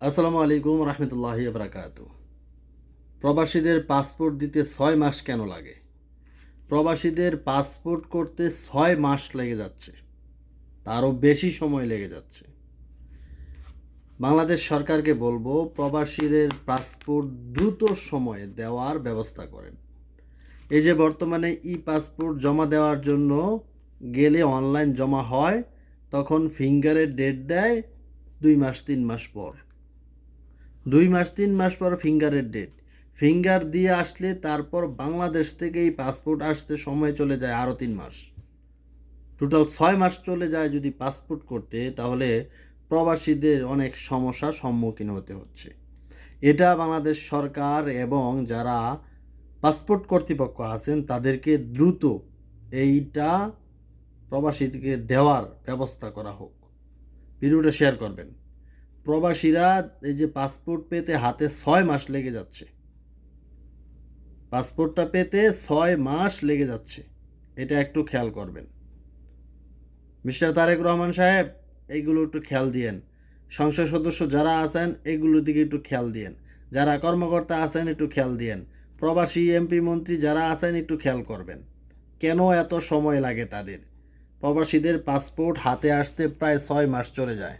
আসসালামু আলাইকুম রহমতুল্লাহি বারাকাতু। প্রবাসীদের পাসপোর্ট দিতে 6 মাস কেন লাগে? প্রবাসীদের পাসপোর্ট করতে 6 মাস লেগে যাচ্ছে, তারও বেশি সময় লেগে যাচ্ছে। বাংলাদেশ সরকারকে বলবো, প্রবাসীদের পাসপোর্ট দ্রুত সময়ে দেওয়ার ব্যবস্থা করেন। এই যে বর্তমানে পাসপোর্ট জমা দেওয়ার জন্য গেলে অনলাইন জমা হয়, তখন ফিঙ্গারের ডেট দেয় 2 মাস 3 মাস পর। 2 মাস 3 মাস পর ফিঙ্গারের ডেট, ফিঙ্গার দিয়ে আসলে তারপর বাংলাদেশ থেকে এই পাসপোর্ট আসতে সময় চলে যায় আরও 3 মাস। টোটাল 6 মাস চলে যায় যদি পাসপোর্ট করতে, তাহলে প্রবাসীদের অনেক সমস্যার সম্মুখীন হতে হচ্ছে। এটা বাংলাদেশ সরকার এবং যারা পাসপোর্ট কর্তৃপক্ষ আছেন তাদেরকে দ্রুত এইটা প্রবাসীকে দেওয়ার ব্যবস্থা করা হোক। ভিডিওটা শেয়ার করবেন। প্রবাসীরা এই যে পাসপোর্ট পেতে হাতে 6 মাস লেগে যাচ্ছে, পাসপোর্টটা পেতে 6 মাস লেগে যাচ্ছে, এটা একটু খেয়াল করবেন। মিস্টার তারেক রহমান সাহেব, এইগুলো একটু খেয়াল দিয়েন। সংসদ সদস্য যারা আছেন এগুলোর দিকে একটু খেয়াল দিয়েন। যারা কর্মকর্তা আছেন একটু খেয়াল দিয়েন। প্রবাসী এমপি মন্ত্রী যারা আছেন একটু খেয়াল করবেন, কেন এত সময় লাগে তাদের। প্রবাসীদের পাসপোর্ট হাতে আসতে প্রায় 6 মাস চলে যায়।